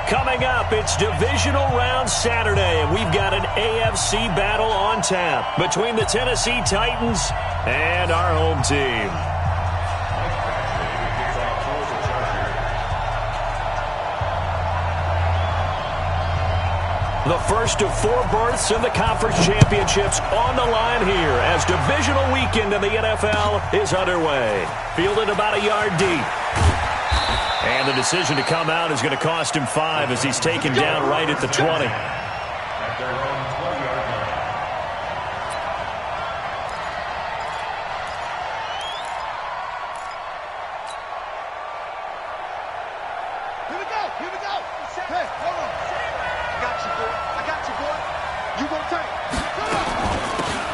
Coming up, it's Divisional Round Saturday, and we've got an AFC battle on tap between the Tennessee Titans and our home team. The first of 4 berths in the conference championships on the line here as divisional weekend in the NFL is underway. Fielded about a yard deep. And the decision to come out is going to cost him 5 as he's taken down right at the 20.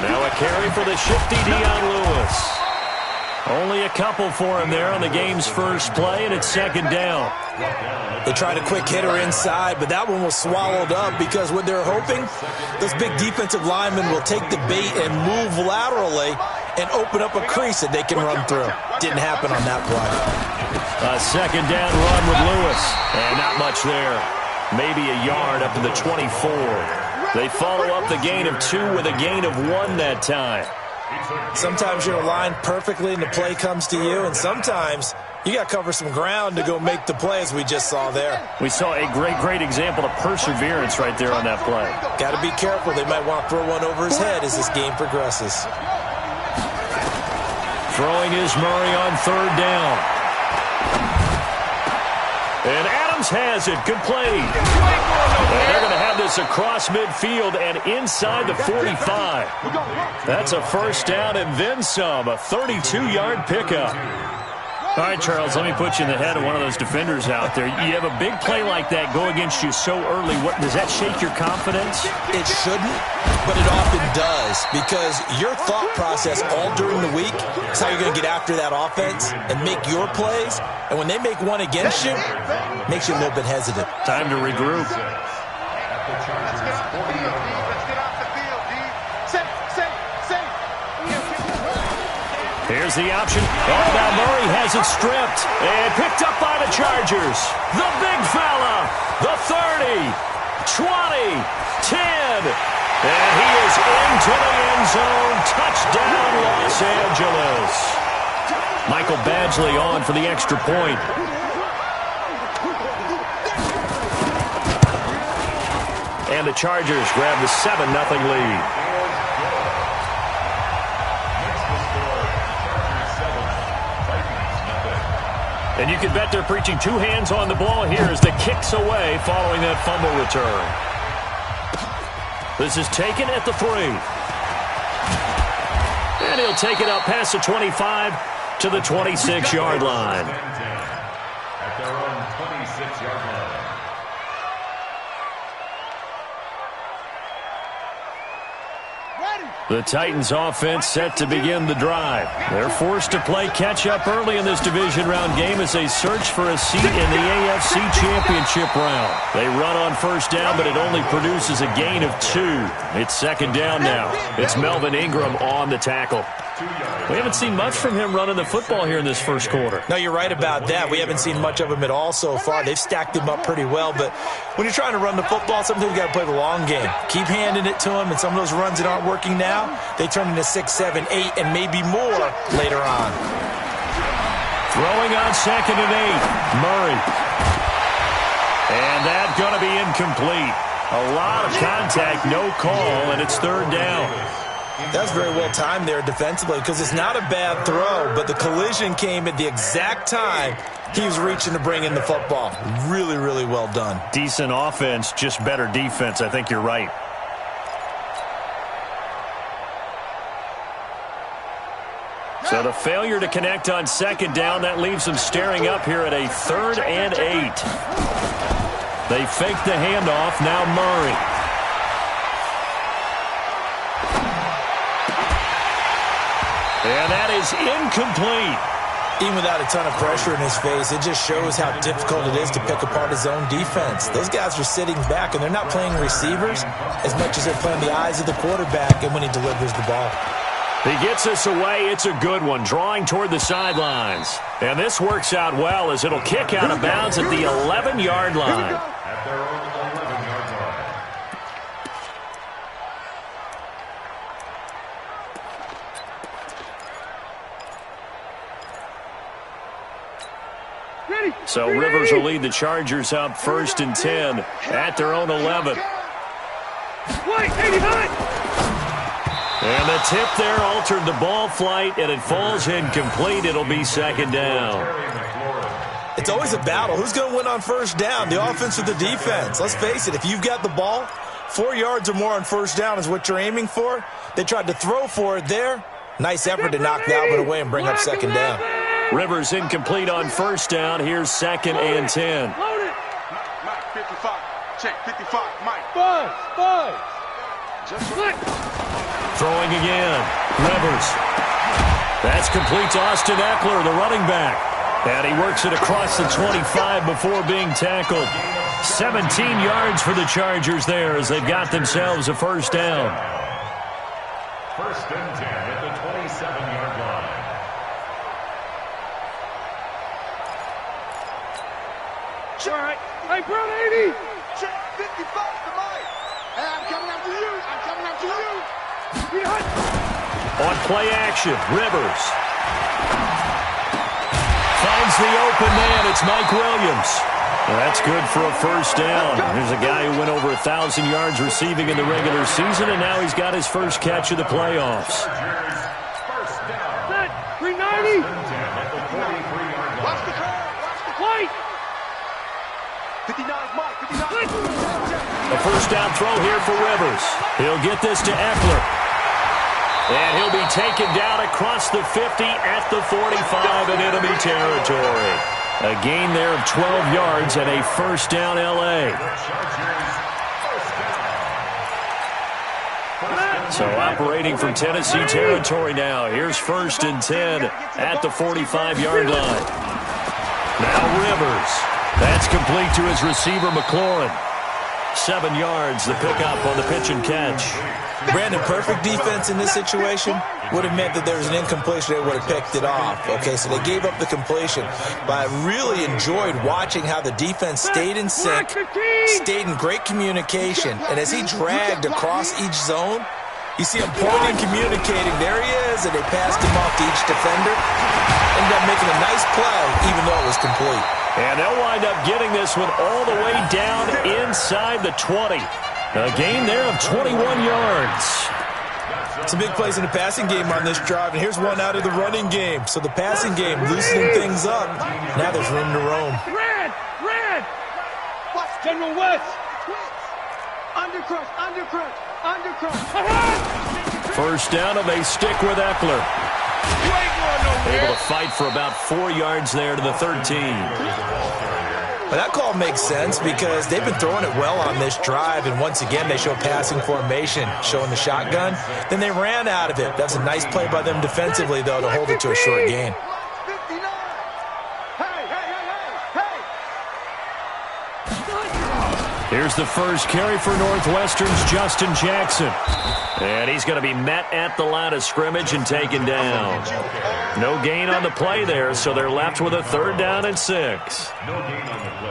Now a carry for the shifty Dion Lewis. Only a couple for him there on the game's first play, and it's second down. They tried a quick hitter inside, but that one was swallowed up because what they're hoping, those big defensive linemen will take the bait and move laterally and open up a crease that they can run through. Didn't happen on that play. A second down run with Lewis, and not much there. Maybe a yard up to the 24. They follow up the gain of 2 with a gain of 1 that time. Sometimes you're aligned perfectly and the play comes to you, and sometimes you got to cover some ground to go make the play, as we just saw there. We saw a great example of perseverance right there on that play. Got to be careful. They might want to throw one over his head as this game progresses. Throwing is Murray on third down. And Adams has it. Good play. And they're going to have this across midfield and inside the 45. That's a first down and then some. A 32-yard pickup. All right, Charles, let me put you in the head of one of those defenders out there. You have a big play like that go against you so early. Does that shake your confidence? It shouldn't, but it often does, because your thought process all during the week is how you're going to get after that offense and make your plays. And when they make one against you, it makes you a little bit hesitant. Time to regroup. Here's the option. Oh, now Murray has it stripped and picked up by the Chargers. The big fella, the 30, 20, 10. And he is into the end zone. Touchdown, Los Angeles. Michael Badgley on for the extra point. And the Chargers grab the 7-0 lead. And you can bet they're preaching 2 hands on the ball here as the kick's away following that fumble return. This is taken at the 3. And he'll take it up past the 25 to the 26-yard line. At their own 26-yard line. The Titans offense set to begin the drive. They're forced to play catch-up early in this division round game as they search for a seat in the AFC Championship round. They run on first down, but it only produces a gain of 2. It's second down now. It's Melvin Ingram on the tackle. We haven't seen much from him running the football here in this first quarter. No, you're right about that. We haven't seen much of him at all so far. They've stacked him up pretty well, but when you're trying to run the football, sometimes you got to play the long game. Keep handing it to him, and some of those runs that aren't working now, they turn into 6, 7, 8, and maybe more later on. Throwing on second and 8, Murray. And that's going to be incomplete. A lot of contact, no call, and it's third down. That was very well timed there defensively because it's not a bad throw, but the collision came at the exact time he was reaching to bring in the football. Really, really well done. Decent offense, just better defense. I think you're right. So the failure to connect on second down, that leaves them staring up here at a 3rd and 8. They fake the handoff. Now Murray. And that is incomplete. Even without a ton of pressure in his face, it just shows how difficult it is to pick apart his own defense. Those guys are sitting back, and they're not playing receivers as much as they're playing the eyes of the quarterback and when he delivers the ball. He gets this away. It's a good one, drawing toward the sidelines. And this works out well as it'll kick out of bounds at the 11-yard line. At their own 11-yard line. So Rivers will lead the Chargers up 1st and 10 at their own 11. And the tip there altered the ball flight, and it falls incomplete. It'll be 2nd down. It's always a battle. Who's going to win on 1st down, the offense or the defense? Let's face it, if you've got the ball, 4 yards or more on 1st down is what you're aiming for. They tried to throw for it there. Nice effort to knock that one away and bring up 2nd down. Rivers incomplete on 1st down. Here's 2nd and 10. Mike, 55. Check, 55. Mike. 5. Just flick. Throwing again. Rivers. That's complete to Austin Eckler, the running back. And he works it across the 25 before being tackled. 17 yards for the Chargers there as they've got themselves a 1st down. 1st and 10 at the 27-yard line. All right. Hey, Brown 80. Check 55 to Mike. Hey, I'm coming after you. On play action, Rivers. Finds the open man. It's Mike Williams. Well, that's good for a 1st down. There's a guy who went over 1,000 yards receiving in the regular season, and now he's got his first catch of the playoffs. 390. Watch the curve. White. 59, Mike. 59. A 1st down throw here for Rivers. He'll get this to Eckler. And he'll be taken down across the 50 at the 45 in enemy territory. A gain there of 12 yards and a 1st down L.A. So operating from Tennessee territory now. Here's 1st and 10 at the 45-yard line. Now Rivers. That's complete to his receiver, McLaurin. 7 yards, the pickup on the pitch and catch. Brandon, perfect defense in this situation would have meant that there was an incompletion. They would have picked it off. Okay, so they gave up the completion. But I really enjoyed watching how the defense stayed in sync, stayed in great communication. And as he dragged across each zone, you see him pointing, communicating. There he is, and they passed him off to each defender. Ended up making a nice play, even though it was complete. And they'll wind up getting this one all the way down inside the 20. A gain there of 21 yards. Some big plays in the passing game on this drive, and here's one out of the running game. So the passing game loosening things up. Now there's room to roam. Red. Watch General West. Undercrush. 1st down, and they stick with Eckler. Able to fight for about 4 yards there to the 13. Well, that call makes sense because they've been throwing it well on this drive, and once again they show passing formation, showing the shotgun. Then they ran out of it. That's a nice play by them defensively, though, to hold it to a short gain. Here's the first carry for Northwestern's Justin Jackson. And he's going to be met at the line of scrimmage and taken down. No gain on the play there, so they're left with a 3rd down and 6.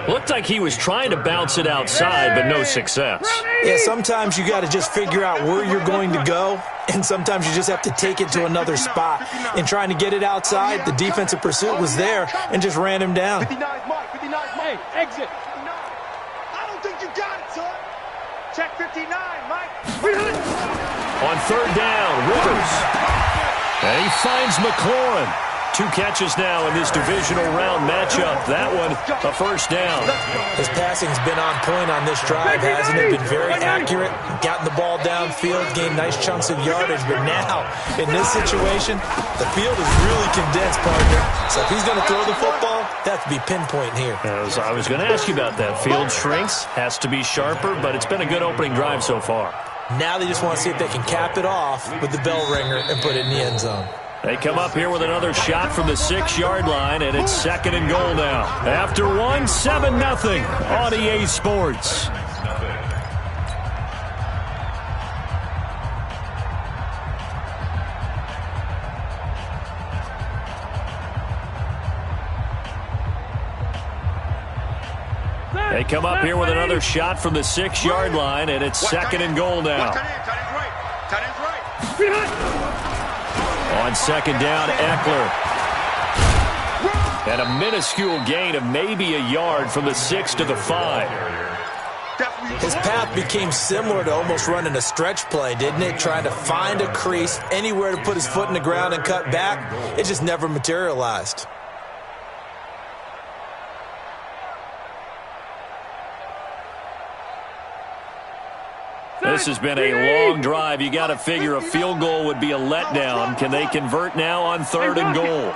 Looked like he was trying to bounce it outside, but no success. Yeah, sometimes you got to just figure out where you're going to go, and sometimes you just have to take it to another spot. In trying to get it outside, the defensive pursuit was there and just ran him down. 59, Mike, exit. Check 59, Mike. On 3rd down, Rivers. And he finds McLaurin. 2 catches now in this divisional round matchup. That one, a 1st down. His passing's been on point on this drive, hasn't it? Been very accurate. Gotten the ball downfield, gained nice chunks of yardage. But now, in this situation, the field is really condensed, partner. So if he's going to throw the football, that to be pinpoint here. I was going to ask you about that. Field shrinks, has to be sharper, but it's been a good opening drive so far. Now they just want to see if they can cap it off with the bell ringer and put it in the end zone. They come up here with another shot from the 6-yard line, and it's 2nd and goal now. After 1, 7-0 on EA Sports. They come up here with another shot from the 6-yard line, and it's second and goal now. On second down, Eckler. And a minuscule gain of maybe a yard from the 6 to the 5. His path became similar to almost running a stretch play, didn't it? Trying to find a crease, anywhere to put his foot in the ground and cut back. It just never materialized. This has been a long drive. You got to figure a field goal would be a letdown. Can they convert now on third and goal?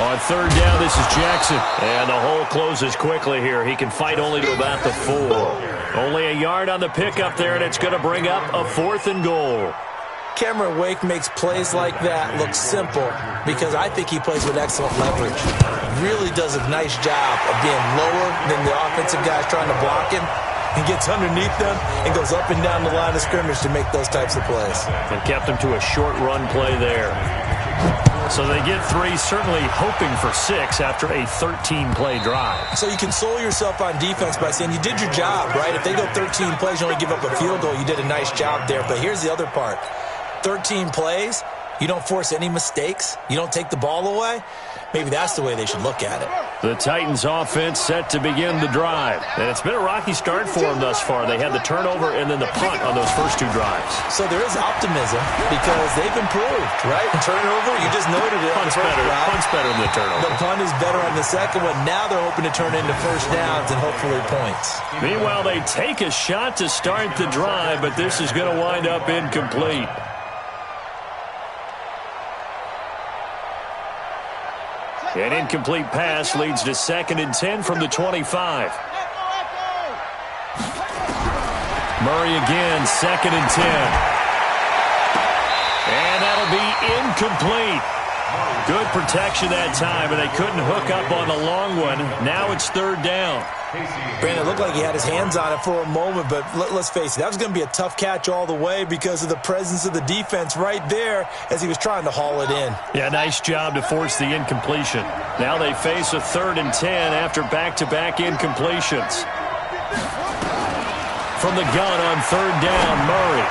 On third down, this is Jackson. And the hole closes quickly here. He can fight only to about the 4. Only a yard on the pickup there, and it's going to bring up a 4th and goal. Cameron Wake makes plays like that look simple because I think he plays with excellent leverage. Really does a nice job of being lower than the offensive guys trying to block him. He gets underneath them and goes up and down the line of scrimmage to make those types of plays. And kept him to a short run play there. So they get 3, certainly hoping for 6 after a 13-play drive. So you console yourself on defense by saying you did your job, right? If they go 13 plays, you only give up a field goal, you did a nice job there. But here's the other part. 13 plays, you don't force any mistakes, you don't take the ball away. Maybe that's the way they should look at it. The Titans offense set to begin the drive. And it's been a rocky start for them thus far. They had the turnover and then the punt on those first 2 drives. So there is optimism because they've improved, right? Turnover, you just noted it. Punt's better than the turnover. The punt is better on the second one. Now they're hoping to turn into first downs and hopefully points. Meanwhile, they take a shot to start the drive, but this is going to wind up incomplete. An incomplete pass leads to 2nd and 10 from the 25. Murray again, 2nd and 10. And that'll be incomplete. Good protection that time, and they couldn't hook up on the long one. Now it's 3rd down. Brandon, it looked like he had his hands on it for a moment, but let's face it, that was going to be a tough catch all the way because of the presence of the defense right there as he was trying to haul it in. Yeah, nice job to force the incompletion. Now they face a 3rd and 10 after back-to-back incompletions. From the gun on 3rd down, Murray.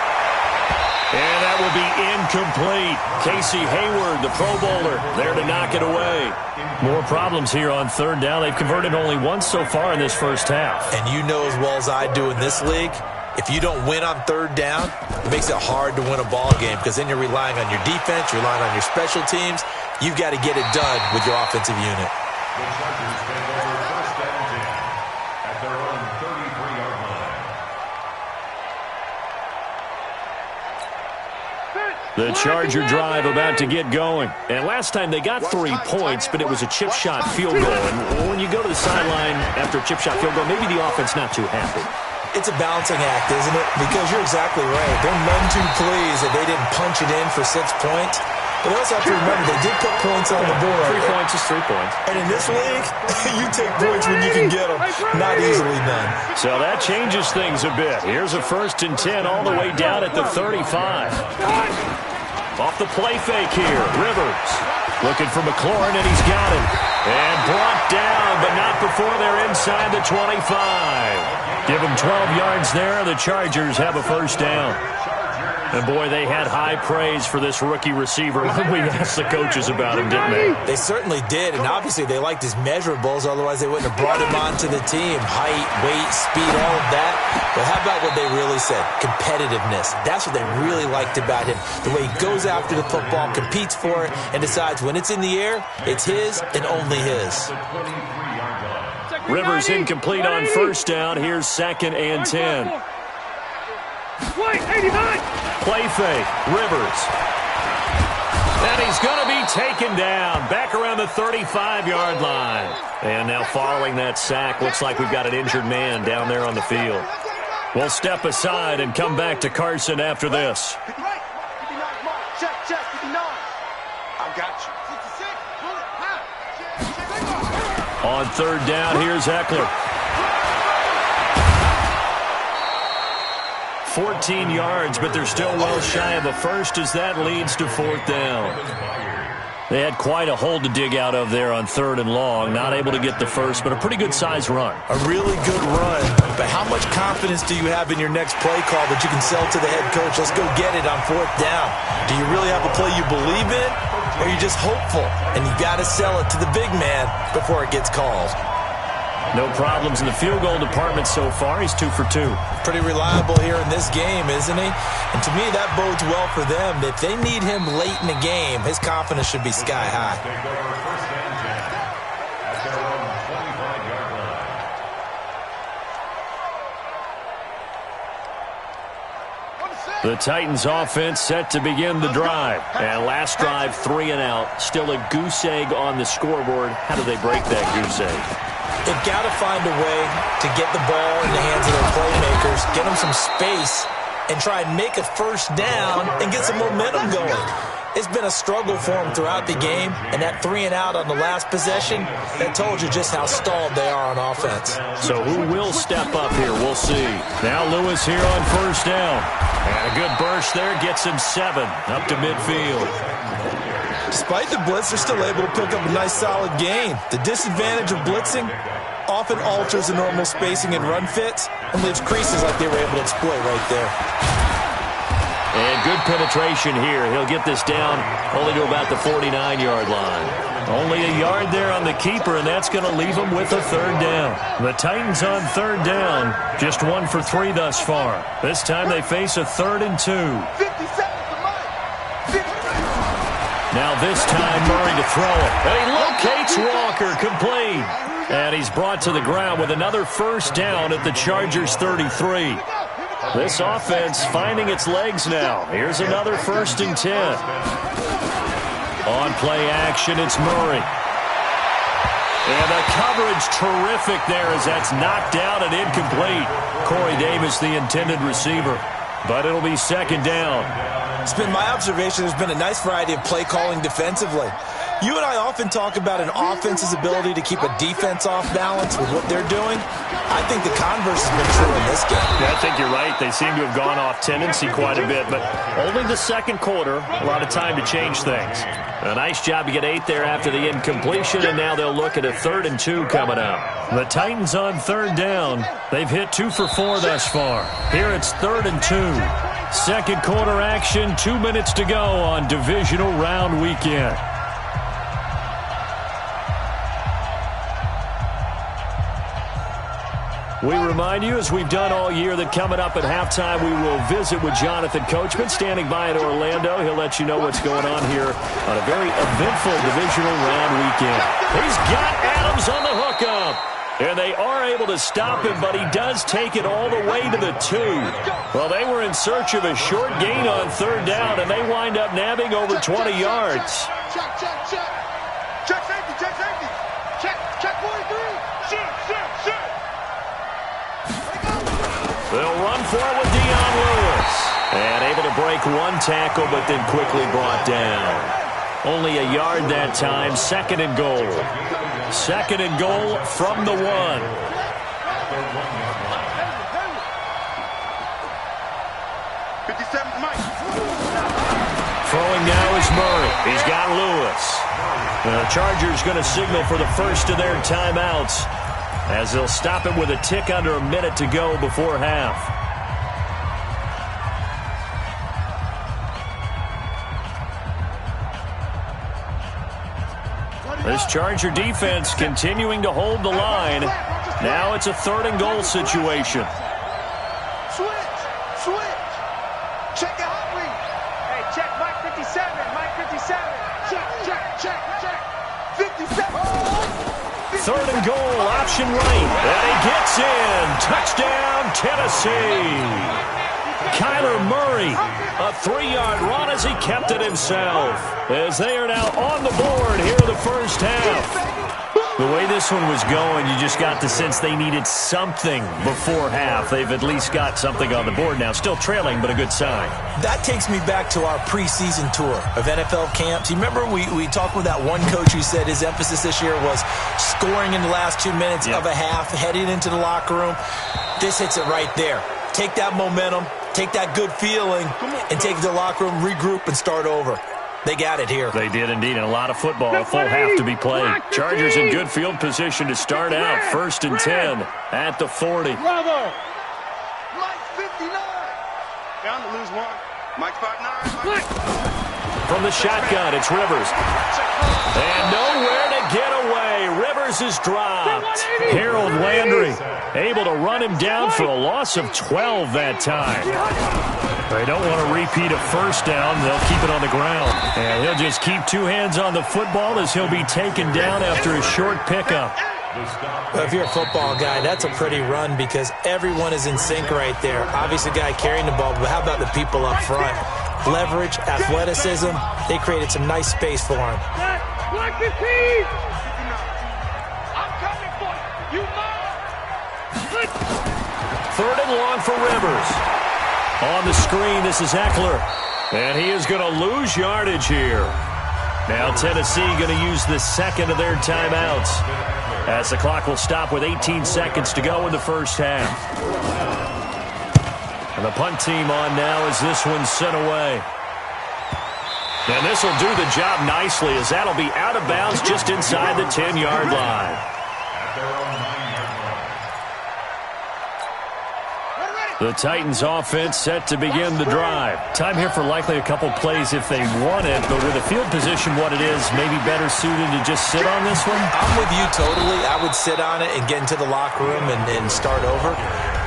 And that will be incomplete. Casey Hayward, the Pro Bowler, there to knock it away. More problems here on 3rd down. They've converted only once so far in this first half. And you know as well as I do in this league, if you don't win on 3rd down, it makes it hard to win a ball game because then you're relying on your defense, you're relying on your special teams. You've got to get it done with your offensive unit. The Chargers take over 1st and 10 at their own 33-yard line. The Charger drive about to get going. And last time they got 3 points, but it was a chip shot field goal. And when you go to the sideline after a chip shot field goal, maybe the offense not too happy. It's a balancing act, isn't it? Because you're exactly right. They're none too pleased that they didn't punch it in for 6 points. But they also have to remember they did put points on the board. 3 points is 3 points. And in this league, you take points when you can get them. Not easily done. So that changes things a bit. Here's a 1st and 10 all the way down at the 35. Off the play fake here, Rivers. Looking for McLaurin, and he's got it. And brought down, but not before they're inside the 25. Give them 12 yards there. The Chargers have a 1st down. And, boy, they had high praise for this rookie receiver when we asked the coaches about him, didn't they? They certainly did, and obviously they liked his measurables, otherwise they wouldn't have brought him onto the team. Height, weight, speed, all of that. But how about what they really said? Competitiveness. That's what they really liked about him. The way he goes after the football, competes for it, and decides when it's in the air, it's his and only his. Rivers incomplete on 1st down. Here's 2nd and 10. Play fake, Rivers. And he's going to be taken down back around the 35-yard line. And now following that sack, looks like we've got an injured man down there on the field. We'll step aside and come back to Carson after this. Check, 59. I got you. On 3rd down, here's Eckler. 14 yards, but they're still well shy of a 1st as that leads to 4th down. They had quite a hole to dig out of there on 3rd and long. Not able to get the first, but a pretty good-sized run. A really good run, but how much confidence do you have in your next play call that you can sell to the head coach? Let's go get it on 4th down. Do you really have a play you believe in, or are you just hopeful? And you got to sell it to the big man before it gets called. No problems in the field goal department so far. He's 2 for 2. Pretty reliable here in this game, isn't he? And to me, that bodes well for them. If they need him late in the game, his confidence should be sky high. The Titans offense set to begin the drive. And last drive, 3 and out. Still a goose egg on the scoreboard. How do they break that goose egg? They've got to find a way to get the ball in the hands of their playmakers, get them some space, and try and make a first down and get some momentum going. It's been a struggle for them throughout the game, and that 3 and out on the last possession, that told you just how stalled they are on offense. So who will step up here? We'll see. Now Lewis here on 1st down. And a good burst there gets him 7 up to midfield. Despite the blitz, they're still able to pick up a nice, solid gain. The disadvantage of blitzing often alters the normal spacing and run fits and leaves creases like they were able to exploit right there. And good penetration here. He'll get this down only to about the 49-yard line. Only a yard there on the keeper, and that's going to leave him with a 3rd down. The Titans on 3rd down, just 1 for 3 thus far. This time they face a 3rd and 2. 50 seconds to Mike. Now this time Murray to throw it. And he locates Walker, complete. And he's brought to the ground with another 1st down at the Chargers' 33. This offense finding its legs now. Here's another 1st and 10. On play action, it's Murray. And the coverage terrific there as that's knocked down and incomplete. Corey Davis, the intended receiver. But it'll be 2nd down. It's been my observation there's been a nice variety of play calling defensively. You and I often talk about an offense's ability to keep a defense off balance with what they're doing. I think the converse has been true in this game. Yeah, I think you're right. They seem to have gone off tendency quite a bit, but only the 2nd quarter, a lot of time to change things. A nice job to get 8 there after the incompletion, and now they'll look at a 3rd and 2 coming up. The Titans on 3rd down. They've hit 2 for 4 thus far. Here it's 3rd and 2. 2nd quarter action, 2 minutes to go on divisional round weekend. We remind you, as we've done all year, that coming up at halftime, we will visit with Jonathan Coachman, standing by in Orlando. He'll let you know what's going on here on a very eventful divisional round weekend. He's got Adams on the hookup. And they are able to stop him, but he does take it all the way to the 2. Well, they were in search of a short gain on 3rd down, and they wind up nabbing over 20 yards. Check safety. Check safety. Check 43. Check. They'll run for it with Dion Lewis. And able to break 1 tackle, but then quickly brought down. Only a yard that time, 2nd and goal. 2nd and goal from the 1. Throwing now is Murray. He's got Lewis. The Chargers going to signal for the first of their timeouts, as they'll stop it with a tick under a minute to go before half. This Charger defense continuing to hold the line. Now it's a 3rd and goal situation. Switch. Check the hot read. Hey, check Mike 57. Mike 57. Check. 57. 3rd and goal, option right. And he gets in. Touchdown, Tennessee. Kyler Murray, a 3-yard run as he kept it himself. As they are now on the board here in the first half. The way this one was going, you just got the sense they needed something before half. They've at least got something on the board now. Still trailing, but a good sign. That takes me back to our preseason tour of NFL camps. You remember we talked with that one coach who said his emphasis this year was scoring in the last 2 minutes of a half, heading into the locker room. This hits it right there. Take that momentum, take that good feeling, and take it to the locker room, regroup, and start over. They got it here. They did indeed, and a lot of football, a full half to be played. Chargers in good field position to start out. 1st and 10 at the 40. Bravo. Mike 59. Down to lose one. Mike 59. From the shotgun, it's Rivers. And nowhere to get away. Rivers is dropped. Harold Landry able to run him down for a loss of 12 that time. They don't want to repeat a first down. They'll keep it on the ground. And he'll just keep 2 hands on the football as he'll be taken down after a short pickup. Well, if you're a football guy, that's a pretty run because everyone is in sync right there. Obviously, the guy carrying the ball, but how about the people up front? Leverage, athleticism, they created some nice space for him. Block the team. I'm coming for you. You must. 3rd and long for Rivers. On the screen, this is Eckler. And he is going to lose yardage here. Now Tennessee going to use the second of their timeouts, as the clock will stop with 18 seconds to go in the first half. And the punt team on now as this one's sent away. And this will do the job nicely, as that'll be out of bounds just inside the 10-yard line. The Titans offense set to begin the drive. Time here for likely a couple plays if they want it, but with the field position what it is, maybe better suited to just sit on this one? I'm with you totally. I would sit on it and get into the locker room and start over.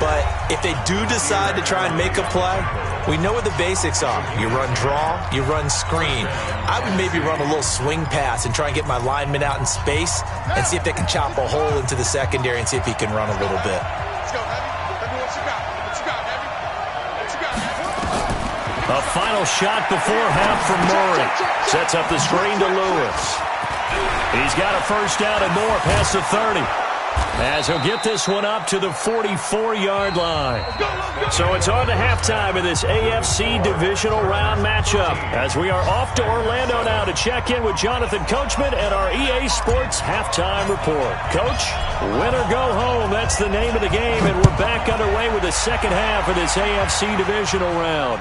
But if they do decide to try and make a play, we know what the basics are. You run draw, you run screen. I would maybe run a little swing pass and try and get my lineman out in space and see if they can chop a hole into the secondary and see if he can run a little bit. Let's go, Heavy. Heavy, what you got? What you got, Heavy? What you got, Heavy? A final shot before half from Murray. Sets up the screen to Lewis. He's got a first down and more past the 30. As he'll get this one up to the 44-yard line. So it's on to halftime in this AFC divisional round matchup, as we are off to Orlando now to check in with Jonathan Coachman and our EA Sports halftime report. Coach, win or go home, that's the name of the game, and we're back underway with the second half of this AFC divisional round.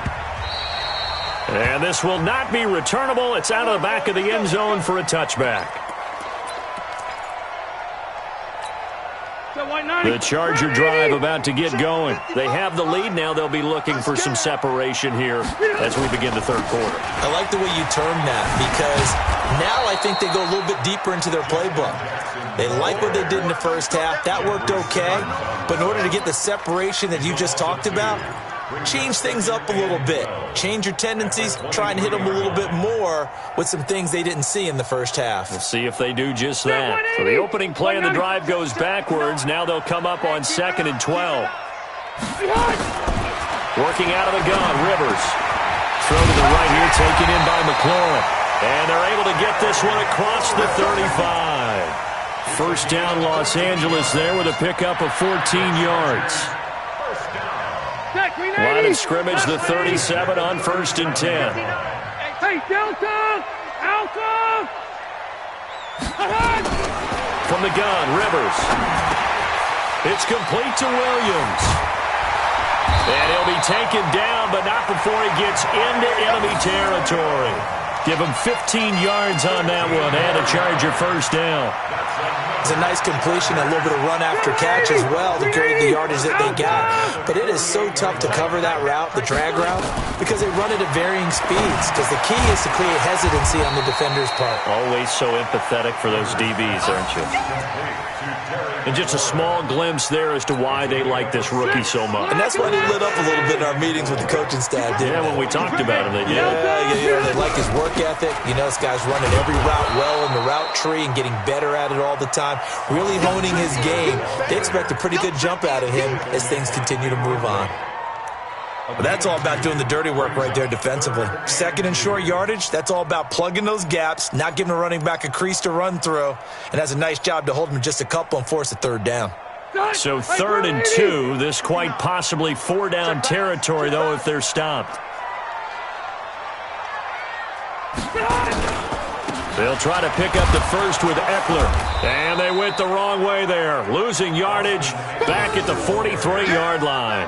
And this will not be returnable. It's out of the back of the end zone for a touchback. The Charger drive about to get going. They have the lead now. They'll be looking for some separation here as we begin the third quarter. I like the way you term that, because now I think they go a little bit deeper into their playbook. They like what they did in the first half. That worked okay. But in order to get the separation that you just talked about, change things up a little bit. Change your tendencies. Try and hit them a little bit more with some things they didn't see in the first half. We'll see if they do just that. So the opening play of the drive goes backwards. Now they'll come up on 2nd and 12. Working out of the gun, Rivers. Throw to the right here, taken in by McLaurin. And they're able to get this one across the 35. First down, Los Angeles there with a pickup of 14 yards. Line of scrimmage, the 37 on 1st and 10. Hey, Delta! Alpha! From the gun, Rivers. It's complete to Williams. And he'll be taken down, but not before he gets into enemy territory. Give him 15 yards on that one and a Charger first down. It's a nice completion, a little bit of run after catch as well to create the yardage that they got. But it is so tough to cover that route, the drag route, because they run it at varying speeds. Because the key is to create hesitancy on the defender's part. Always so empathetic for those DBs, aren't you? And just a small glimpse there as to why they like this rookie so much. And that's why they lit up a little bit in our meetings with the coaching staff, didn't they? When we talked about him, they did. Yeah, they like his work ethic. You know, this guy's running every route well in the route tree and getting better at it all the time. Really honing his game. They expect a pretty good jump out of him as things continue to move on. But that's all about doing the dirty work right there defensively. Second and short yardage, that's all about plugging those gaps, not giving a running back a crease to run through, and has a nice job to hold him just a couple and force a third down. So 3rd and 2, this quite possibly 4-down territory, though, if they're stopped. They'll try to pick up the first with Eckler. And they went the wrong way there. Losing yardage back at the 43-yard line.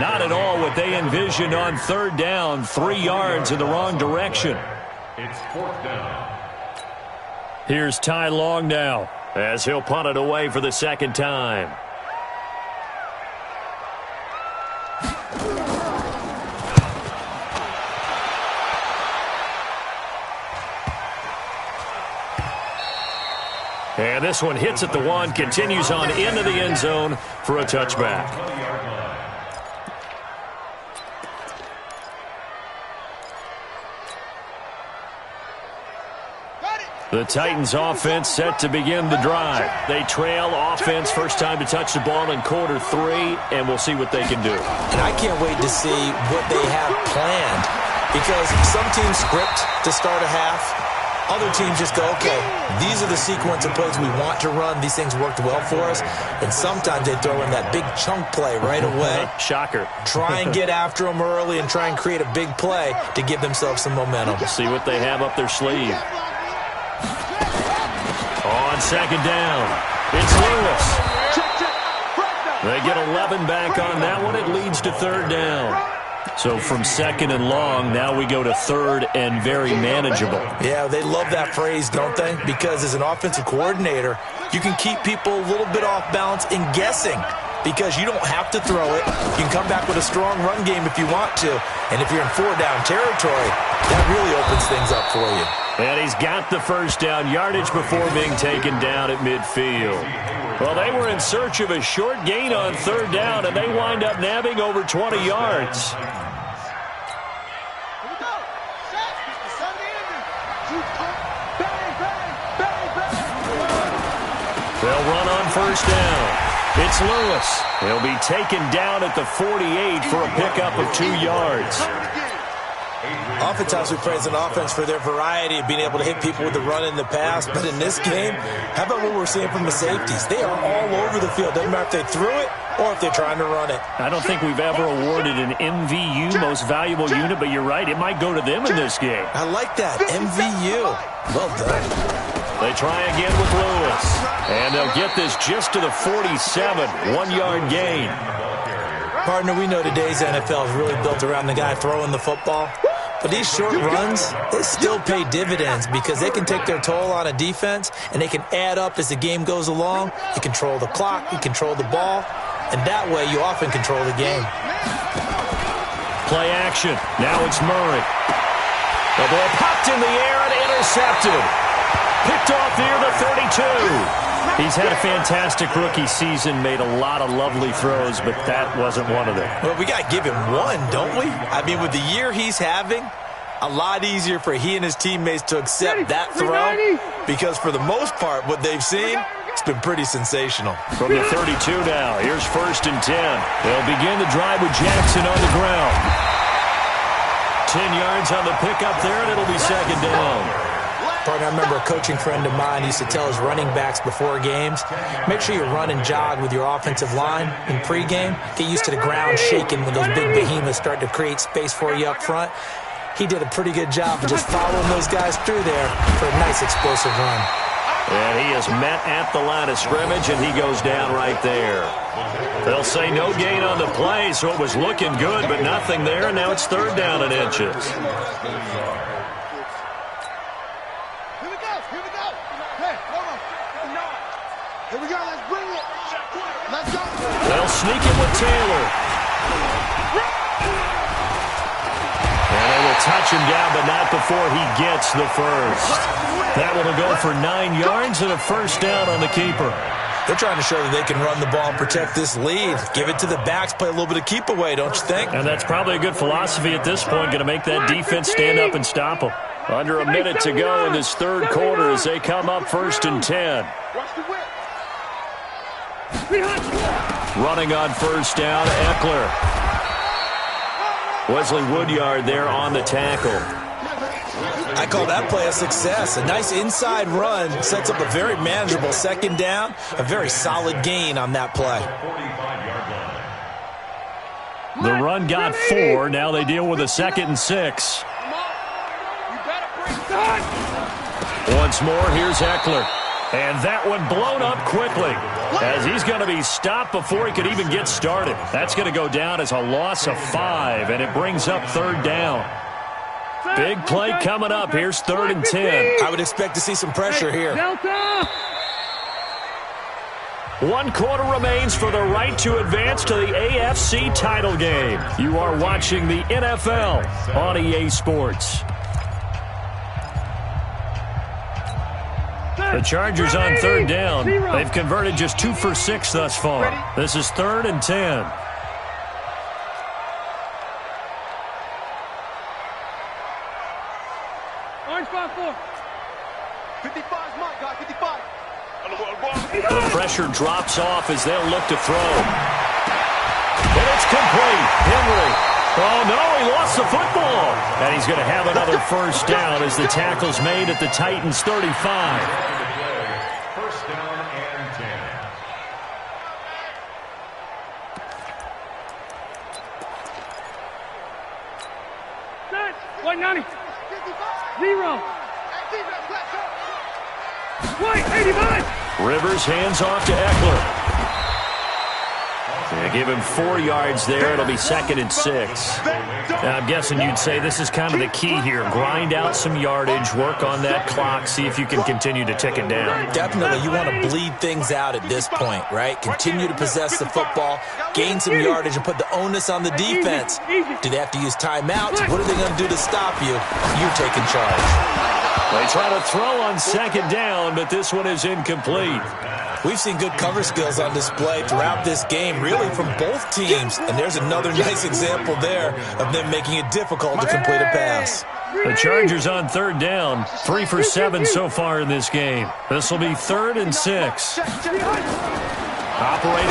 Not at all what they envisioned on 3rd down. 3 yards in the wrong direction. It's 4th down. Here's Ty Long now, as he'll punt it away for the second time. And this one hits at the 1, continues on into the end zone for a touchback. The Titans offense set to begin the drive. They trail offense, first time to touch the ball in quarter 3, and we'll see what they can do. And I can't wait to see what they have planned, because some teams script to start a half. Other teams just go, okay, these are the sequence of plays we want to run. These things worked well for us. And sometimes they throw in that big chunk play right away. Shocker. Try and get after them early and try and create a big play to give themselves some momentum. See what they have up their sleeve. On second down, it's Lewis. They get 11 back on that one. It leads to third down. So from second and long, now we go to third and very manageable. Yeah, they love that phrase, don't they? Because as an offensive coordinator, you can keep people a little bit off balance and guessing, because you don't have to throw it. You can come back with a strong run game if you want to. And if you're in 4-down territory, that really opens things up for you. And he's got the first down yardage before being taken down at midfield. Well, they were in search of a short gain on third down, and they wind up nabbing over 20 yards. They'll run on first down. It's Lewis. He'll be taken down at the 48 for a pickup of 2 yards. Oftentimes we praise an offense for their variety of being able to hit people with the run in the pass, but in this game, how about what we're seeing from the safeties? They are all over the field. Doesn't matter if they threw it or if they're trying to run it. I don't think we've ever awarded an MVU, most valuable unit, but you're right, it might go to them in this game. I like that, MVU. Well done. They try again with Lewis, and they'll get this just to the 47, 1-yard gain. Partner, we know today's NFL is really built around the guy throwing the football. But these short runs, they still pay dividends because they can take their toll on a defense, and they can add up as the game goes along. You control the clock, you control the ball, and that way you often control the game. Play action. Now it's Murray. The ball popped in the air and intercepted. Picked off near the 32. He's had a fantastic rookie season, made a lot of lovely throws, but that wasn't one of them. Well, we got to give him one, don't we? I mean, with the year he's having, a lot easier for he and his teammates to accept that throw, because for the most part, what they've seen, it's been pretty sensational. From the 32 now, here's 1st and 10. They'll begin the drive with Jackson on the ground. 10 yards on the pickup there, and it'll be second down. Partner, I remember a coaching friend of mine used to tell his running backs before games, make sure you run and jog with your offensive line in pregame. Get used to the ground shaking when those big behemoths start to create space for you up front. He did a pretty good job of just following those guys through there for a nice explosive run. And he is met at the line of scrimmage, and he goes down right there. They'll say no gain on the play, so it was looking good, but nothing there, and now it's third down and inches. They'll sneak it with Taylor. And they will touch him down, but not before he gets the first. That one will go for 9 yards and a first down on the keeper. They're trying to show that they can run the ball and protect this lead. Give it to the backs, play a little bit of keep away, don't you think? And that's probably a good philosophy at this point, going to make that defense stand up and stop them. Under a minute to go in this third quarter as they come up 1st and 10. Running on first down, Eckler. Wesley Woodyard there on the tackle. I call that play a success. A nice inside run sets up a very manageable second down, a very solid gain on that play. The run got 4. Now they deal with a 2nd and 6. Once more, here's Eckler. And that one blown up quickly as he's going to be stopped before he could even get started. That's going to go down as a loss of 5, and it brings up third down. Big play coming up. Here's 3rd and 10. I would expect to see some pressure here. Delta. 1 quarter remains for the right to advance to the AFC title game. You are watching the NFL on EA Sports. The Chargers on 3rd down. They've converted just 2 for 6 thus far. This is 3rd and 10. Orange 5-4. 55's Mike, guy, 55. The pressure drops off as they'll look to throw. And it's complete. Henry. Oh, no, he lost the football. And he's going to have another first down as the tackle's made at the Titans' 35. First down and 10. Set. 190. 0. White, 85. Rivers hands off to Eckler. They give him 4 yards there. It'll be 2nd and 6. Now, I'm guessing you'd say this is kind of the key here. Grind out some yardage, work on that clock, see if you can continue to tick it down. Definitely, you want to bleed things out at this point, right? Continue to possess the football, gain some yardage, and put the onus on the defense. Do they have to use timeouts? What are they going to do to stop you? You're taking charge. They try to throw on 2nd down, but this one is incomplete. We've seen good cover skills on display throughout this game, really from both teams. And there's another nice example there of them making it difficult to complete a pass. The Chargers on 3rd down, 3 for 7 so far in this game. This will be 3rd and 6. Operating